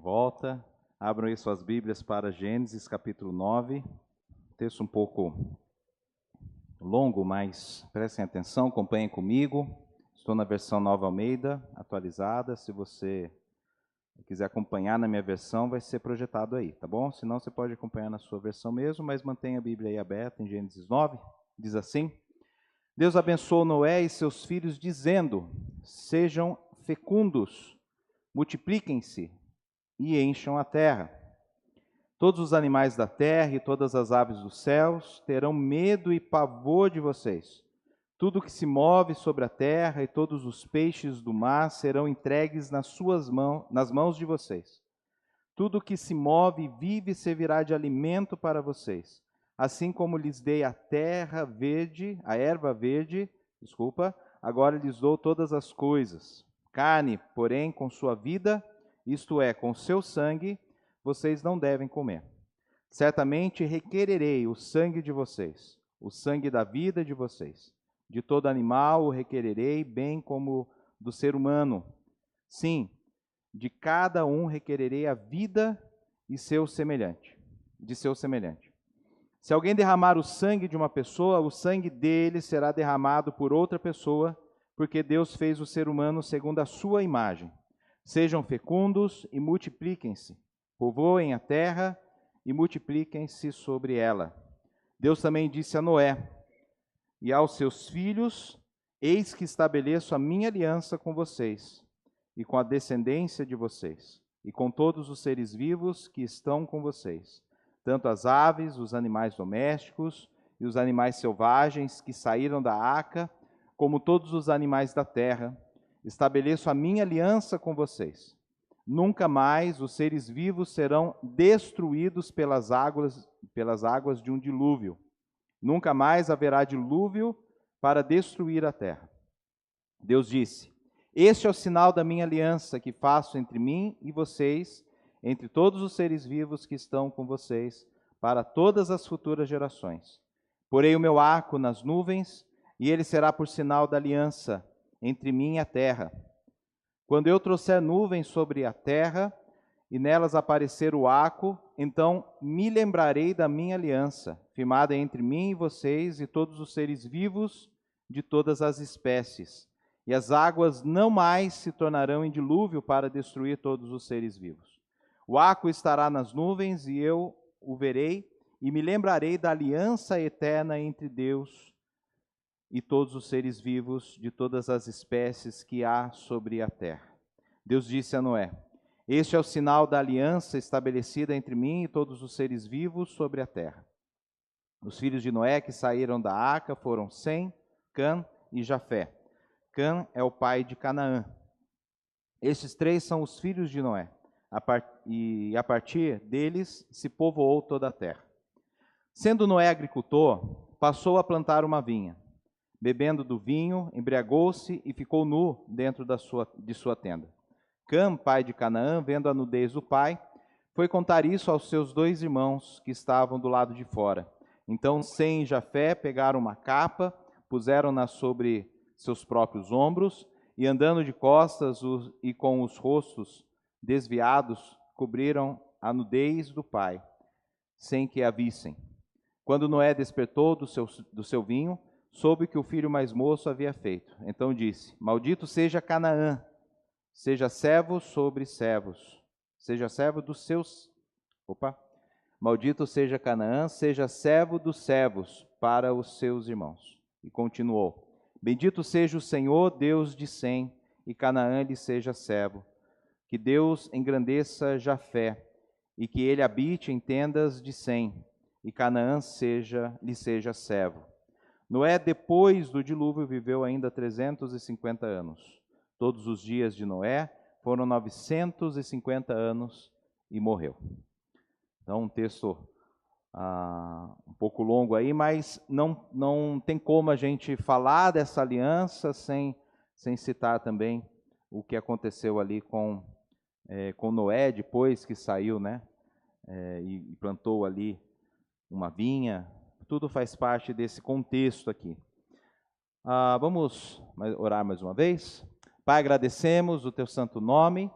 volta. Abram aí suas Bíblias para Gênesis capítulo 9. Texto um pouco longo, mas prestem atenção, acompanhem comigo. Estou na versão Nova Almeida, atualizada. Se você quiser acompanhar na minha versão, vai ser projetado aí, tá bom? Se não, você pode acompanhar na sua versão mesmo, mas mantenha a Bíblia aí aberta em Gênesis 9. Diz assim: Deus abençoou Noé e seus filhos, dizendo: sejam fecundos, multipliquem-se e encham a terra. Todos os animais da terra e todas as aves dos céus terão medo e pavor de vocês. Tudo que se move sobre a terra e todos os peixes do mar serão entregues nas mãos de vocês. Tudo que se move e vive servirá de alimento para vocês. Assim como lhes dei a erva verde, agora lhes dou todas as coisas. Carne, porém, com sua vida, isto é, com seu sangue, vocês não devem comer. Certamente requererei o sangue de vocês, o sangue da vida de vocês. De todo animal o requererei, bem como do ser humano. Sim, de cada um requererei a vida de seu semelhante. Se alguém derramar o sangue de uma pessoa, o sangue dele será derramado por outra pessoa, porque Deus fez o ser humano segundo a sua imagem. Sejam fecundos e multipliquem-se, povoem a terra e multipliquem-se sobre ela. Deus também disse a Noé e aos seus filhos: eis que estabeleço a minha aliança com vocês e com a descendência de vocês, e com todos os seres vivos que estão com vocês, tanto as aves, os animais domésticos e os animais selvagens que saíram da arca, como todos os animais da terra. Estabeleço a minha aliança com vocês. Nunca mais os seres vivos serão destruídos pelas águas de um dilúvio. Nunca mais haverá dilúvio para destruir a terra. Deus disse: este é o sinal da minha aliança que faço entre mim e vocês, entre todos os seres vivos que estão com vocês, para todas as futuras gerações. Porei o meu arco nas nuvens, e ele será por sinal da aliança entre mim e a terra. Quando eu trouxer nuvens sobre a terra, e nelas aparecer o arco, então me lembrarei da minha aliança, firmada entre mim e vocês e todos os seres vivos de todas as espécies. E as águas não mais se tornarão em dilúvio para destruir todos os seres vivos. O arco estará nas nuvens e eu o verei e me lembrarei da aliança eterna entre Deus e todos os seres vivos de todas as espécies que há sobre a terra. Deus disse a Noé: este é o sinal da aliança estabelecida entre mim e todos os seres vivos sobre a terra. Os filhos de Noé que saíram da arca foram Sem, Cã e Jafé. Cã é o pai de Canaã. Estes três são os filhos de Noé, e a partir deles se povoou toda a terra. Sendo Noé agricultor, passou a plantar uma vinha. Bebendo do vinho, embriagou-se e ficou nu dentro de sua tenda. Cã, pai de Canaã, vendo a nudez do pai, foi contar isso aos seus dois irmãos que estavam do lado de fora. Então Sem e Jafé pegaram uma capa, puseram-na sobre seus próprios ombros, e andando de costas e com os rostos desviados, cobriram a nudez do pai, sem que a vissem. Quando Noé despertou do seu vinho, soube que o filho mais moço havia feito. Então disse: maldito seja Canaã, seja servo sobre servos, seja servo dos seus... Maldito seja Canaã, seja servo dos servos para os seus irmãos. E continuou: bendito seja o Senhor, Deus de Sem, e Canaã lhe seja servo. Que Deus engrandeça Jafé, e que ele habite em tendas de Sem, e Canaã lhe seja servo. Noé, depois do dilúvio, viveu ainda 350 anos. Todos os dias de Noé foram 950 anos e morreu. Então, um texto um pouco longo aí, mas não tem como a gente falar dessa aliança sem citar também o que aconteceu ali com Noé, depois que saiu, né, e plantou ali uma vinha. Tudo faz parte desse contexto aqui. Vamos orar mais uma vez. Pai, agradecemos o teu santo nome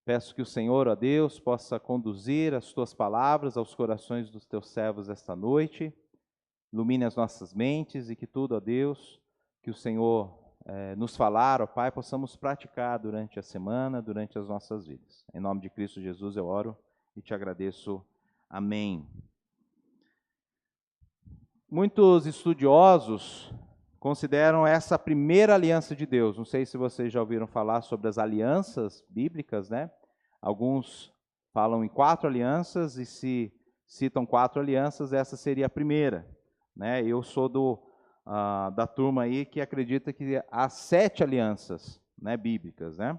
Peço que o Senhor, ó Deus, possa conduzir as tuas palavras aos corações dos teus servos esta noite, ilumine as nossas mentes e que tudo, ó Deus, que o Senhor nos falar, ó Pai, possamos praticar durante a semana, durante as nossas vidas. Em nome de Cristo Jesus eu oro e te agradeço. Amém. Muitos estudiosos consideram essa a primeira aliança de Deus. Não sei se vocês já ouviram falar sobre as alianças bíblicas, né? Alguns falam em 4 alianças e se citam 4 alianças, essa seria a primeira, né? Eu sou da turma aí que acredita que há 7 alianças, né, bíblicas, né?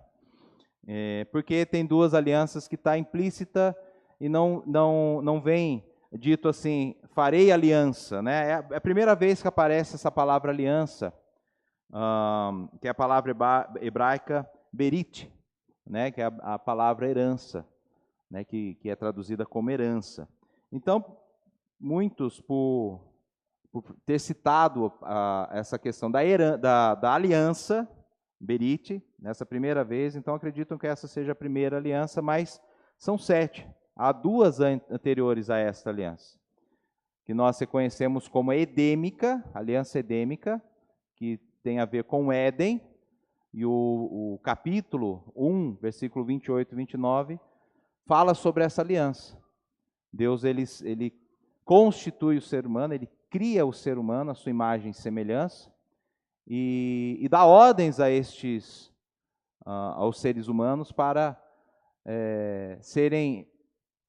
Porque tem 2 alianças que está implícita e não vem dito assim, farei aliança, né? É a primeira vez que aparece essa palavra aliança, que é a palavra hebraica berit, né? Que é a palavra herança, né? Que é traduzida como herança. Então, muitos, por ter citado essa questão da aliança, berit, nessa primeira vez, então acreditam que essa seja a primeira aliança, mas são 7. Há 2 anteriores a esta aliança, que nós reconhecemos como edêmica, aliança edêmica, que tem a ver com Éden, e o capítulo 1, versículo 28 e 29, fala sobre essa aliança. Deus, ele constitui o ser humano, ele cria o ser humano, a sua imagem e semelhança, e dá ordens a aos seres humanos para serem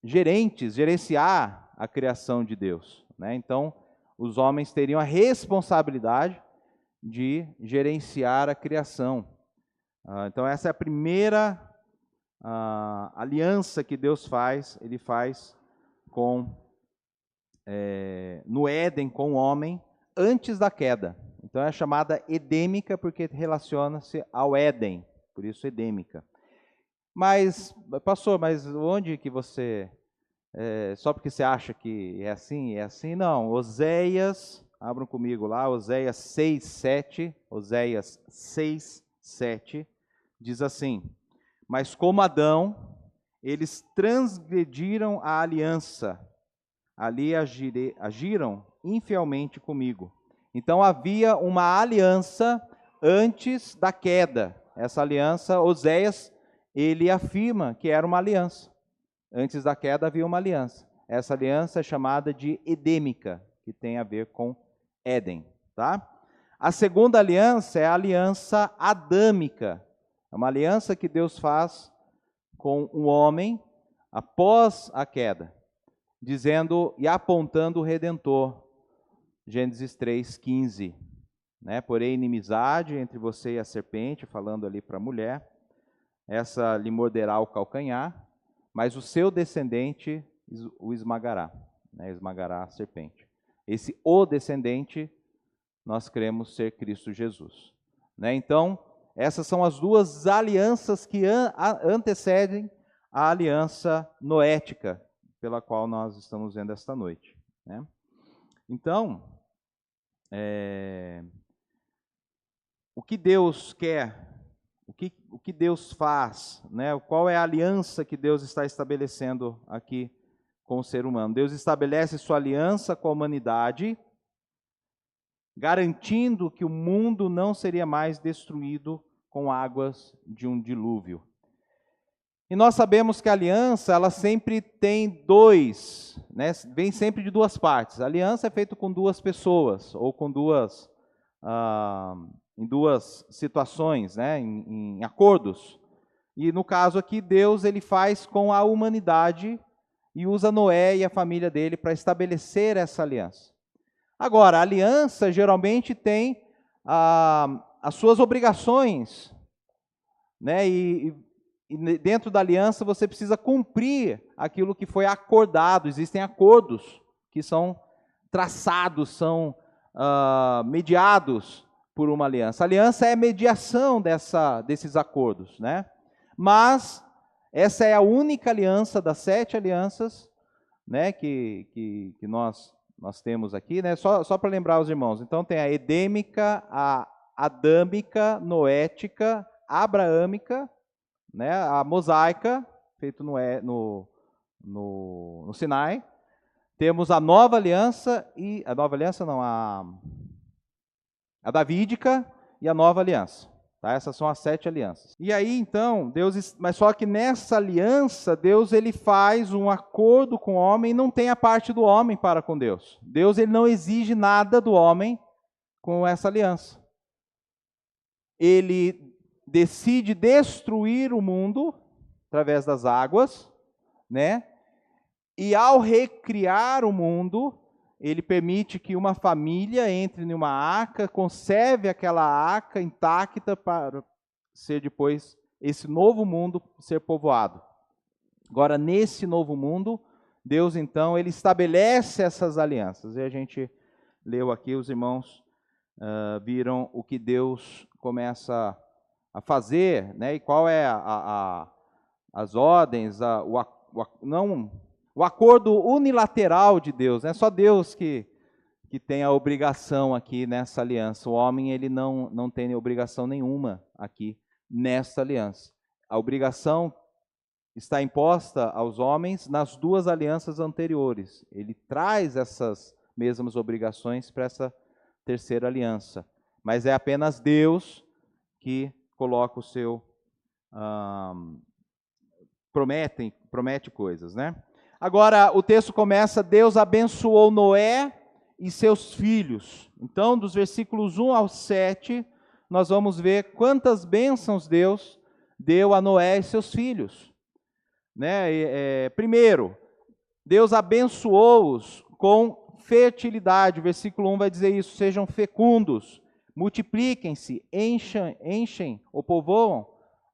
gerenciar a criação de Deus, né? Então, os homens teriam a responsabilidade de gerenciar a criação. Então, essa é a primeira aliança que Deus faz, ele faz no Éden com o homem antes da queda. Então, é chamada edêmica porque relaciona-se ao Éden, por isso edêmica. Mas, pastor, mas onde que você... só porque você acha que é assim? Não, Oséias, abram comigo lá, Oséias 6:7, Oséias 6:7, diz assim: mas como Adão, eles transgrediram a aliança, ali agiram infielmente comigo. Então havia uma aliança antes da queda. Essa aliança, Oséias, ele afirma que era uma aliança. Antes da queda havia uma aliança. Essa aliança é chamada de edêmica, que tem a ver com Éden, tá? A segunda aliança é a aliança adâmica. É uma aliança que Deus faz com o homem após a queda, dizendo e apontando o Redentor. Gênesis 3:15, né? Porém, inimizade entre você e a serpente, falando ali para a mulher, essa lhe morderá o calcanhar, mas o seu descendente o esmagará, né? Esmagará a serpente. Esse o descendente, nós cremos ser Cristo Jesus, né? Então, essas são as 2 alianças que antecedem a aliança noética, pela qual nós estamos vendo esta noite, né? Então, o que Deus quer, o que Deus faz, né? Qual é a aliança que Deus está estabelecendo aqui com o ser humano? Deus estabelece sua aliança com a humanidade, garantindo que o mundo não seria mais destruído com águas de um dilúvio. E nós sabemos que a aliança, ela sempre tem 2, né? Vem sempre de 2 partes. A aliança é feita com 2 pessoas, ou com em 2 situações, né? Em acordos. E no caso aqui, Deus ele faz com a humanidade e usa Noé e a família dele para estabelecer essa aliança. Agora, a aliança geralmente tem as suas obrigações, né? E dentro da aliança você precisa cumprir aquilo que foi acordado. Existem acordos que são traçados, são mediados por uma aliança. A aliança é a mediação desses acordos, né? Mas essa é a única aliança das 7 alianças, né, que nós temos aqui, né? Só para lembrar os irmãos. Então tem a edêmica, a adâmica, noética, abraâmica, né? A mosaica, feito no Sinai. Temos a nova aliança, a davídica e a nova aliança. Tá? Essas são as 7 alianças. E aí, então, mas só que nessa aliança, Deus ele faz um acordo com o homem e não tem a parte do homem para com Deus. Deus ele não exige nada do homem com essa aliança. Ele decide destruir o mundo através das águas, né? E ao recriar o mundo, ele permite que uma família entre em uma arca, conserve aquela arca intacta para ser depois esse novo mundo ser povoado. Agora, nesse novo mundo, Deus então, ele estabelece essas alianças. E a gente leu aqui, os irmãos viram o que Deus começa a fazer, né? E qual é as ordens, o acordo unilateral de Deus, é só Deus que tem a obrigação aqui nessa aliança. O homem ele não tem obrigação nenhuma aqui nessa aliança. A obrigação está imposta aos homens nas 2 alianças anteriores. Ele traz essas mesmas obrigações para essa terceira aliança. Mas é apenas Deus que coloca o seu... promete coisas, né? Agora, o texto começa, Deus abençoou Noé e seus filhos. Então, dos versículos 1 ao 7, nós vamos ver quantas bênçãos Deus deu a Noé e seus filhos. Né? Primeiro, Deus abençoou-os com fertilidade. O versículo 1 vai dizer isso, sejam fecundos, multipliquem-se, enchem ou povoem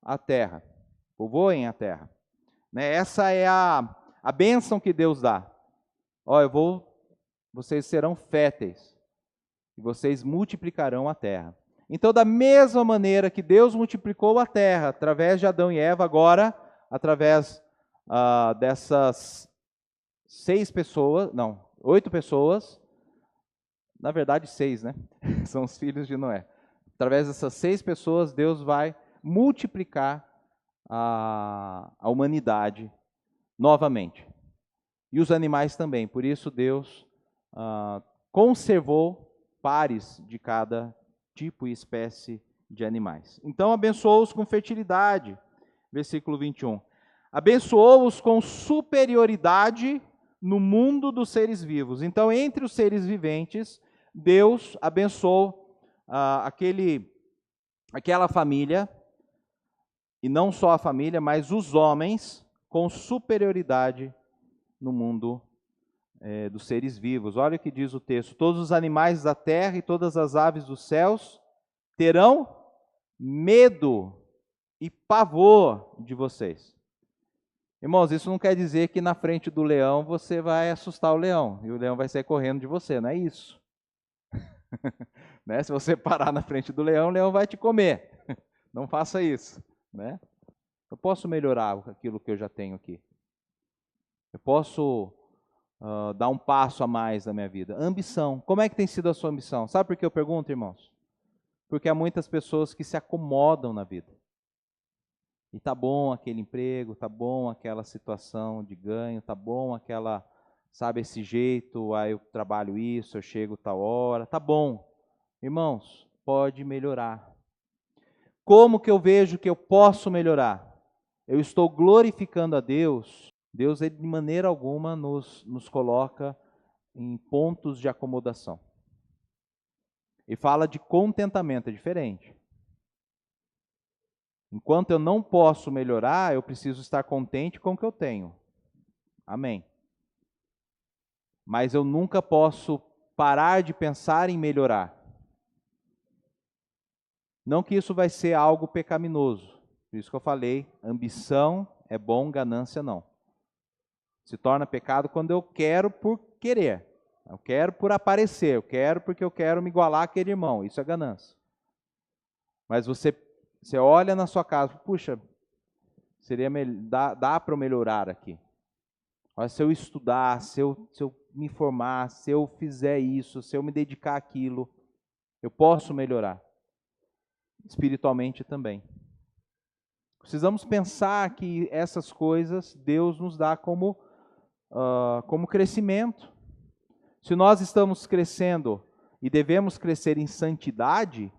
a terra. Né? Essa é a bênção que Deus dá. Vocês serão férteis, e vocês multiplicarão a terra. Então, da mesma maneira que Deus multiplicou a terra, através de Adão e Eva, agora, através dessas 8 pessoas, na verdade 6, né? São os filhos de Noé. Através dessas 6 pessoas, Deus vai multiplicar a humanidade novamente. E os animais também. Por isso Deus conservou pares de cada tipo e espécie de animais. Então abençoou-os com fertilidade. Versículo 21. Abençoou-os com superioridade no mundo dos seres vivos. Então, entre os seres viventes, Deus abençoou aquela família, e não só a família, mas os homens, com superioridade no mundo dos seres vivos. Olha o que diz o texto: todos os animais da terra e todas as aves dos céus terão medo e pavor de vocês. Irmãos, isso não quer dizer que na frente do leão você vai assustar o leão, e o leão vai sair correndo de você, não é isso. Né? Se você parar na frente do leão, o leão vai te comer. Não faça isso. Né? Eu posso melhorar aquilo que eu já tenho aqui. Eu posso dar um passo a mais na minha vida. Ambição. Como é que tem sido a sua ambição? Sabe por que eu pergunto, irmãos? Porque há muitas pessoas que se acomodam na vida. E tá bom aquele emprego, tá bom aquela situação de ganho, tá bom aquela, sabe, esse jeito, aí eu trabalho isso, eu chego tal hora, tá bom. Irmãos, pode melhorar. Como que eu vejo que eu posso melhorar? Eu estou glorificando a Deus. Deus, ele, de maneira alguma, nos coloca em pontos de acomodação. E fala de contentamento, é diferente. Enquanto eu não posso melhorar, eu preciso estar contente com o que eu tenho. Amém. Mas eu nunca posso parar de pensar em melhorar. Não que isso vai ser algo pecaminoso. Por isso que eu falei, ambição é bom, ganância não. Se torna pecado quando eu quero por querer. Eu quero por aparecer, eu quero porque eu quero me igualar àquele irmão. Isso é ganância. Mas você olha na sua casa, puxa, dá para eu melhorar aqui. Olha, se eu estudar, se eu me formar, se eu fizer isso, se eu me dedicar àquilo, eu posso melhorar. Espiritualmente também. Precisamos pensar que essas coisas Deus nos dá como crescimento. Se nós estamos crescendo e devemos crescer em santidade,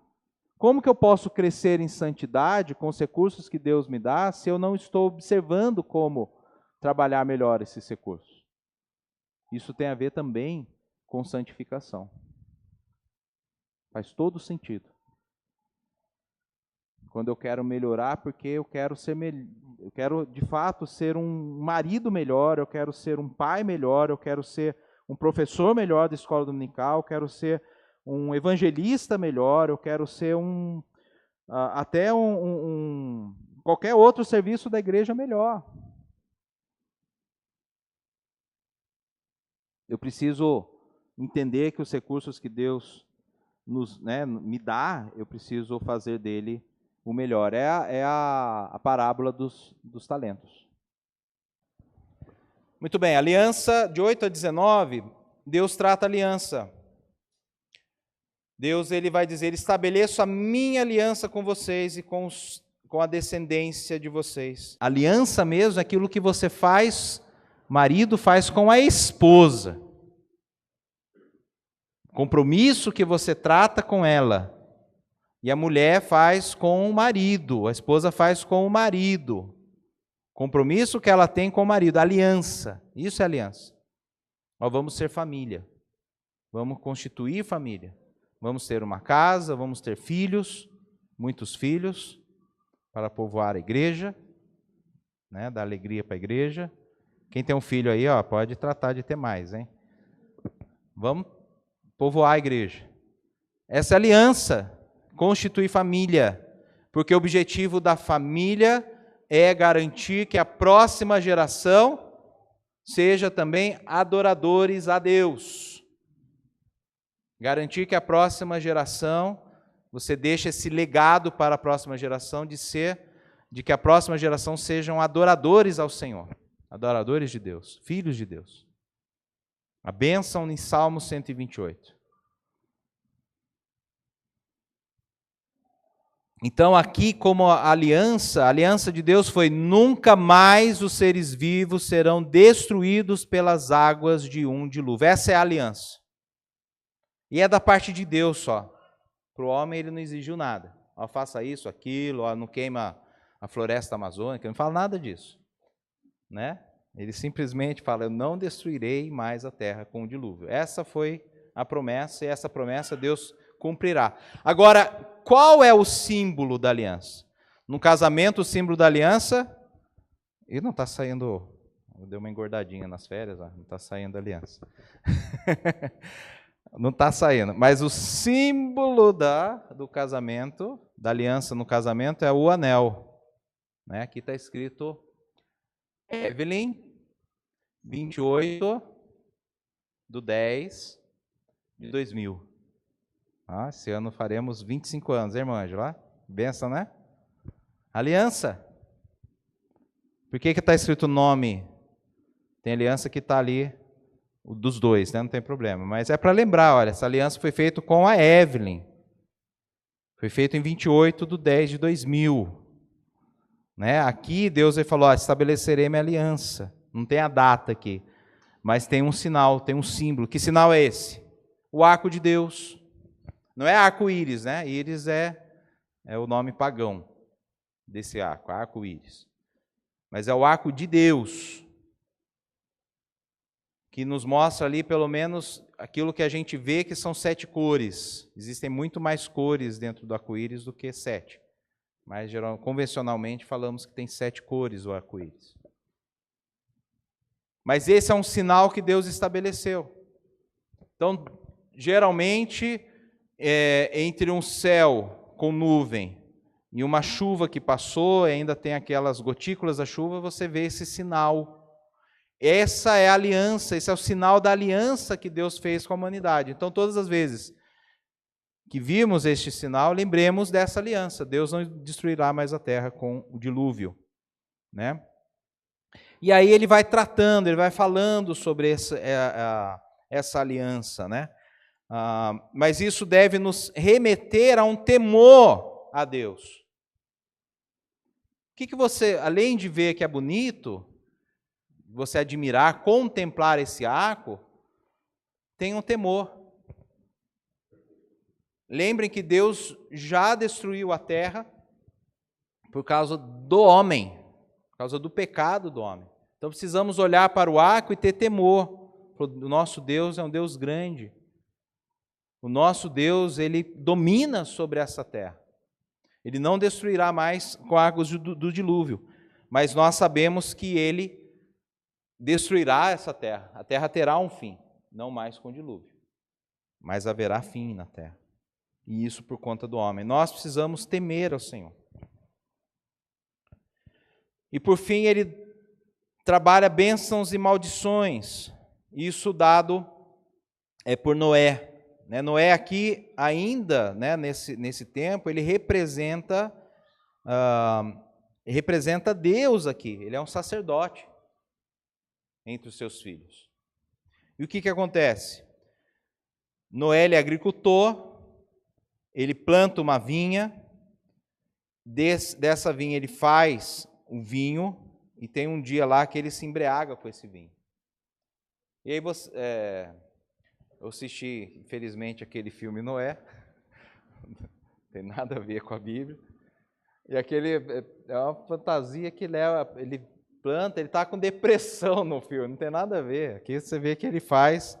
como que eu posso crescer em santidade com os recursos que Deus me dá se eu não estou observando como trabalhar melhor esses recursos? Isso tem a ver também com santificação. Faz todo sentido. Quando eu quero melhorar, porque eu quero eu quero de fato ser um marido melhor, eu quero ser um pai melhor, eu quero ser um professor melhor da escola dominical, eu quero ser um evangelista melhor, eu quero ser qualquer outro serviço da igreja melhor. Eu preciso entender que os recursos que Deus me dá, eu preciso fazer dele o melhor. É a parábola dos talentos. Muito bem, aliança de 8 a 19, Deus trata a aliança. Deus ele vai dizer, estabeleço a minha aliança com vocês e com a descendência de vocês. Aliança mesmo é aquilo que você faz, marido faz com a esposa. Compromisso que você trata com ela. E a mulher faz com o marido, a esposa faz com o marido. Compromisso que ela tem com o marido, aliança. Isso é aliança. Nós vamos ser família. Vamos constituir família. Vamos ter uma casa, vamos ter filhos, muitos filhos, para povoar a igreja, né, dar alegria para a igreja. Quem tem um filho aí, pode tratar de ter mais, hein? Vamos povoar a igreja. Essa aliança, constituir família, porque o objetivo da família é garantir que a próxima geração seja também adoradores a Deus. Garantir que a próxima geração, você deixa esse legado para a próxima geração de que a próxima geração sejam adoradores ao Senhor, adoradores de Deus, filhos de Deus. A bênção em Salmo 128. Então aqui como a aliança de Deus foi, nunca mais os seres vivos serão destruídos pelas águas de um dilúvio. Essa é a aliança. E é da parte de Deus só. Para o homem ele não exigiu nada. Faça isso, aquilo, não queima a floresta amazônica, não fala nada disso. Né? Ele simplesmente fala, eu não destruirei mais a terra com o dilúvio. Essa foi a promessa, e essa promessa Deus cumprirá. Agora, qual é o símbolo da aliança? No casamento, o símbolo da aliança, e não está saindo, deu uma engordadinha nas férias, não está saindo a aliança. Não está saindo, mas o símbolo do casamento, da aliança no casamento, é o anel. Né? Aqui está escrito Evelyn, 28/10/2000. Esse ano faremos 25 anos, irmã Ângela? Benção, né? Aliança. Por que está escrito nome? Tem aliança que está ali, dos dois, né? Não tem problema. Mas é para lembrar, olha, essa aliança foi feita com a Evelyn. Foi feita em 28/10/2000. Né? Aqui Deus falou, estabelecerei minha aliança. Não tem a data aqui, mas tem um sinal, tem um símbolo. Que sinal é esse? O arco de Deus. Não é arco-íris, né? Íris é o nome pagão desse arco, arco-íris. Mas é o arco de Deus, que nos mostra ali pelo menos aquilo que a gente vê que são 7 cores. Existem muito mais cores dentro do arco-íris do que 7. Mas convencionalmente falamos que tem 7 cores o arco-íris. Mas esse é um sinal que Deus estabeleceu. Então, geralmente, entre um céu com nuvem e uma chuva que passou, ainda tem aquelas gotículas da chuva, você vê esse sinal. Essa é a aliança, esse é o sinal da aliança que Deus fez com a humanidade. Então, todas as vezes que vimos este sinal, lembremos dessa aliança. Deus não destruirá mais a terra com o dilúvio. Né? E aí ele vai tratando, ele vai falando sobre essa aliança, né? Mas isso deve nos remeter a um temor a Deus. que você, além de ver que é bonito, você admirar, contemplar esse arco, tenha um temor. Lembrem que Deus já destruiu a terra por causa do homem, por causa do pecado do homem. Então precisamos olhar para o arco e ter temor. O nosso Deus é um Deus grande. O nosso Deus, Ele domina sobre essa terra. Ele não destruirá mais com águas do dilúvio, mas nós sabemos que Ele destruirá essa terra. A terra terá um fim, não mais com dilúvio, mas haverá fim na terra. E isso por conta do homem. Nós precisamos temer ao Senhor. E por fim, Ele trabalha bênçãos e maldições. Isso dado por Noé. Noé aqui ainda, nesse tempo, ele representa Deus aqui. Ele é um sacerdote entre os seus filhos. E o que acontece? Noé ele é agricultor, ele planta uma vinha, dessa vinha ele faz o vinho, e tem um dia lá que ele se embriaga com esse vinho. E aí eu assisti, infelizmente, aquele filme Noé, não tem nada a ver com a Bíblia, e aquele é uma fantasia que ele planta, ele está com depressão no filme, não tem nada a ver. Aqui você vê que ele faz,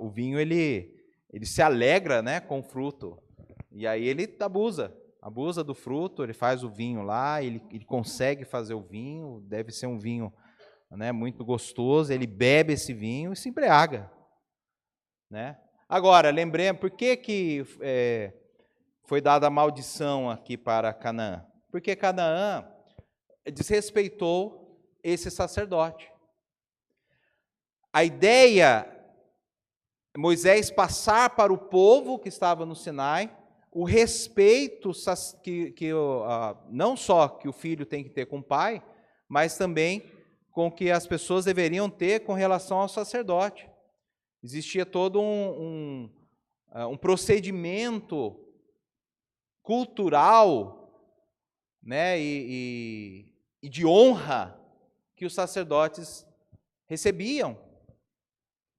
o vinho, ele se alegra, com o fruto, e aí ele abusa do fruto, ele faz o vinho lá, ele consegue fazer o vinho, deve ser um vinho muito gostoso, ele bebe esse vinho e se embriaga. Agora, lembremos, por que foi dada a maldição aqui para Canaã? Porque Canaã desrespeitou esse sacerdote. A ideia, Moisés passar para o povo que estava no Sinai, o respeito não só que o filho tem que ter com o pai, mas também com que as pessoas deveriam ter com relação ao sacerdote. Existia todo um procedimento cultural, e de honra que os sacerdotes recebiam.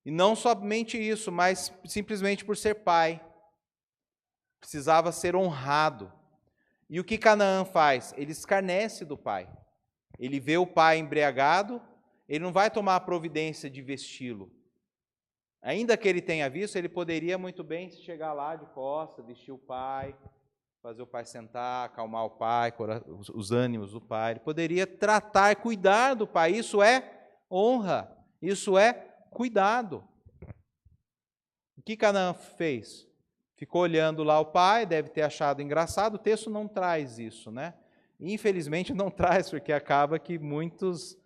E não somente isso, mas simplesmente por ser pai. Precisava ser honrado. E o que Canaã faz? Ele escarnece do pai. Ele vê o pai embriagado, ele não vai tomar a providência de vesti-lo. Ainda que ele tenha visto, ele poderia muito bem chegar lá de costas, vestir o pai, fazer o pai sentar, acalmar o pai, os ânimos do pai. Ele poderia tratar, cuidar do pai. Isso é honra, isso é cuidado. O que Canaã fez? Ficou olhando lá o pai, deve ter achado engraçado. O texto não traz isso, Infelizmente não traz, porque acaba que muitos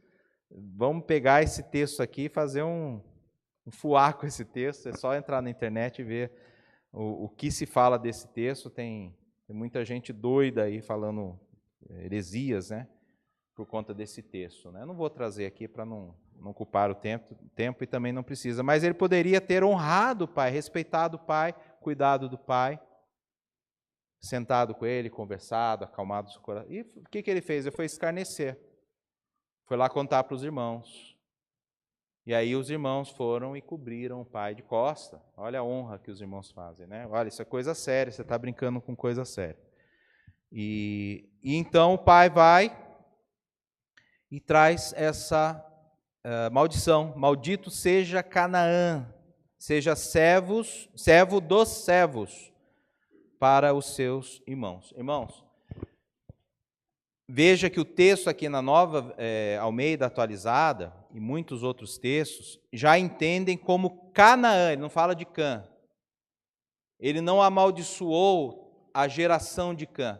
vão pegar esse texto aqui e fazer um fuá com esse texto. É só entrar na internet e ver o que se fala desse texto. Tem muita gente doida aí falando heresias, por conta desse texto. Eu não vou trazer aqui para não ocupar o tempo e também não precisa. Mas ele poderia ter honrado o pai, respeitado o pai, cuidado do pai, sentado com ele, conversado, acalmado o seu coração. E o que ele fez? Ele foi escarnecer. Foi lá contar para os irmãos. E aí os irmãos foram e cobriram o pai de costa. Olha a honra que os irmãos fazem, Olha, isso é coisa séria, você está brincando com coisa séria. E então o pai vai e traz essa maldição. Maldito seja Canaã, seja servo dos servos para os seus irmãos. Irmãos, veja que o texto aqui na Nova Almeida Atualizada e muitos outros textos já entendem como Canaã, ele não fala de Cã. Ele não amaldiçoou a geração de Cã,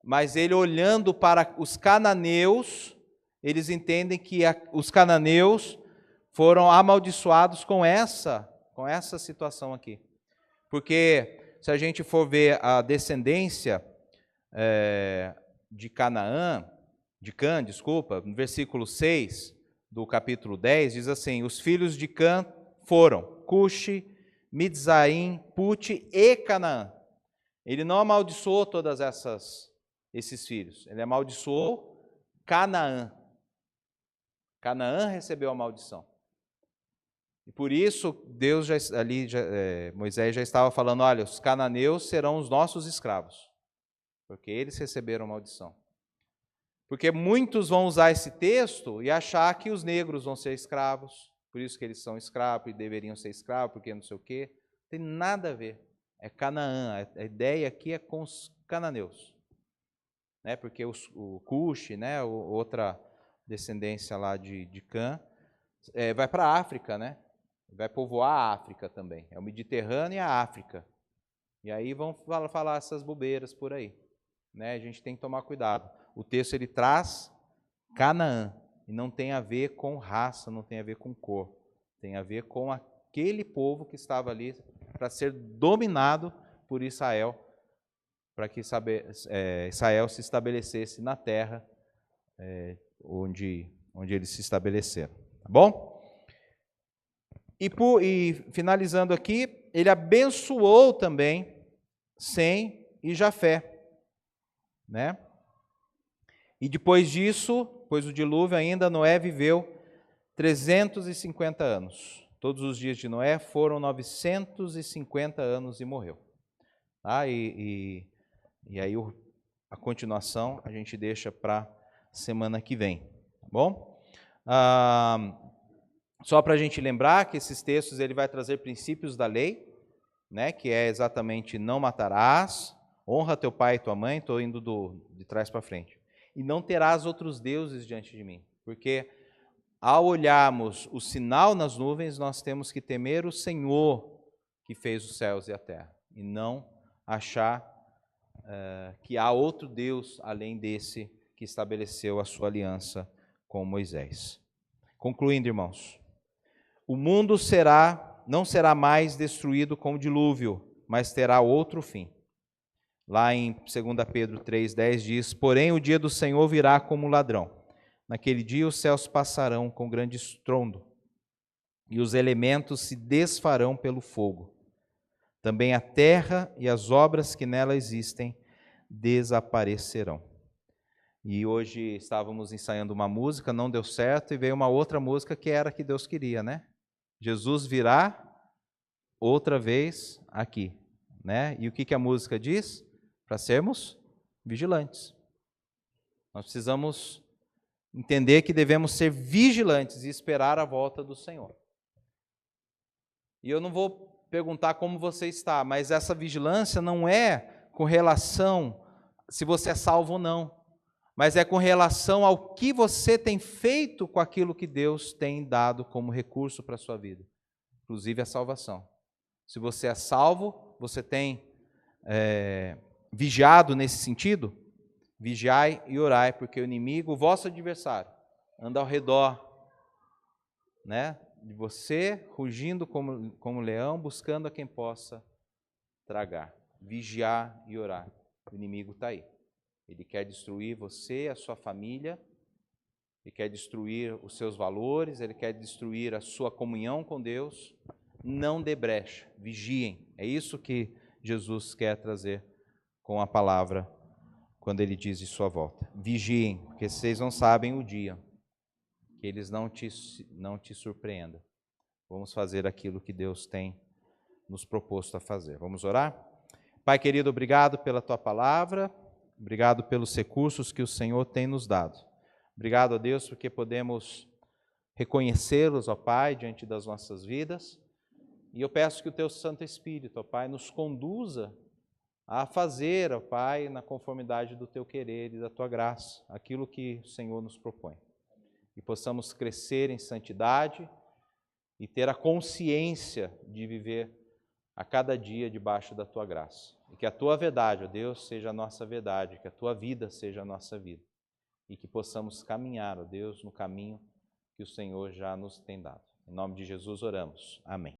mas ele olhando para os cananeus, eles entendem que os cananeus foram amaldiçoados com essa situação aqui. Porque se a gente for ver a descendência de Cã, no versículo 6 do capítulo 10, diz assim: os filhos de Cã foram Cuxi, Midzaim, Pute e Canaã. Ele não amaldiçoou todas essas esses filhos. Ele amaldiçoou Canaã. Canaã recebeu a maldição. E por isso, Moisés já estava falando, olha, os cananeus serão os nossos escravos, porque eles receberam maldição. Porque muitos vão usar esse texto e achar que os negros vão ser escravos, por isso que eles são escravos e deveriam ser escravos, porque não sei o quê. Não tem nada a ver. É Canaã, a ideia aqui é com os cananeus. Né? Porque o Cuxi, né? Outra descendência lá de Cã, vai para a África, né? Vai povoar a África também. É o Mediterrâneo e a África. E aí vão falar essas bobeiras por aí. Né? A gente tem que tomar cuidado. O texto ele traz Canaã. E não tem a ver com raça, não tem a ver com cor. Tem a ver com aquele povo que estava ali para ser dominado por Israel, para que Israel se estabelecesse na terra onde eles se estabeleceram. Tá bom? E finalizando aqui, ele abençoou também Sem e Jafé. Né? E depois disso, depois do dilúvio ainda, Noé viveu 350 anos. Todos os dias de Noé foram 950 anos e morreu. Tá? E aí a continuação a gente deixa para semana que vem. Tá bom? Só para a gente lembrar que esses textos ele vai trazer princípios da lei, né, que é exatamente não matarás, honra teu pai e tua mãe, estou indo de trás para frente. E não terás outros deuses diante de mim, porque ao olharmos o sinal nas nuvens, nós temos que temer o Senhor que fez os céus e a terra, e não achar que há outro Deus além desse que estabeleceu a sua aliança com Moisés. Concluindo, irmãos, o mundo não será mais destruído com o dilúvio, mas terá outro fim. Lá em 2 Pedro 3,10 diz, porém o dia do Senhor virá como ladrão. Naquele dia os céus passarão com grande estrondo, e os elementos se desfarão pelo fogo. Também a terra e as obras que nela existem desaparecerão. E hoje estávamos ensaiando uma música, não deu certo, e veio uma outra música que era a que Deus queria, né? Jesus virá outra vez aqui, né? E o que a música diz? Para sermos vigilantes. Nós precisamos entender que devemos ser vigilantes e esperar a volta do Senhor. E eu não vou perguntar como você está, mas essa vigilância não é com relação se você é salvo ou não, mas é com relação ao que você tem feito com aquilo que Deus tem dado como recurso para a sua vida, inclusive a salvação. Se você é salvo, você tem vigiado nesse sentido? Vigiai e orai, porque o inimigo, o vosso adversário, anda ao redor, né, de você, rugindo como leão, buscando a quem possa tragar. Vigiar e orar. O inimigo está aí. Ele quer destruir você, a sua família, ele quer destruir os seus valores, ele quer destruir a sua comunhão com Deus. Não dê brecha, vigiem. É isso que Jesus quer trazer com a palavra quando ele diz de sua volta. Vigiem, porque vocês não sabem o dia, que eles não te surpreendam. Vamos fazer aquilo que Deus tem nos proposto a fazer. Vamos orar? Pai querido, obrigado pela tua palavra, obrigado pelos recursos que o Senhor tem nos dado. Obrigado a Deus porque podemos reconhecê-los, ó Pai, diante das nossas vidas. E eu peço que o teu Santo Espírito, ó Pai, nos conduza a fazer, ó Pai, na conformidade do teu querer e da tua graça, aquilo que o Senhor nos propõe. E possamos crescer em santidade e ter a consciência de viver a cada dia debaixo da tua graça. E que a tua verdade, ó Deus, seja a nossa verdade, que a tua vida seja a nossa vida. E que possamos caminhar, ó Deus, no caminho que o Senhor já nos tem dado. Em nome de Jesus oramos. Amém.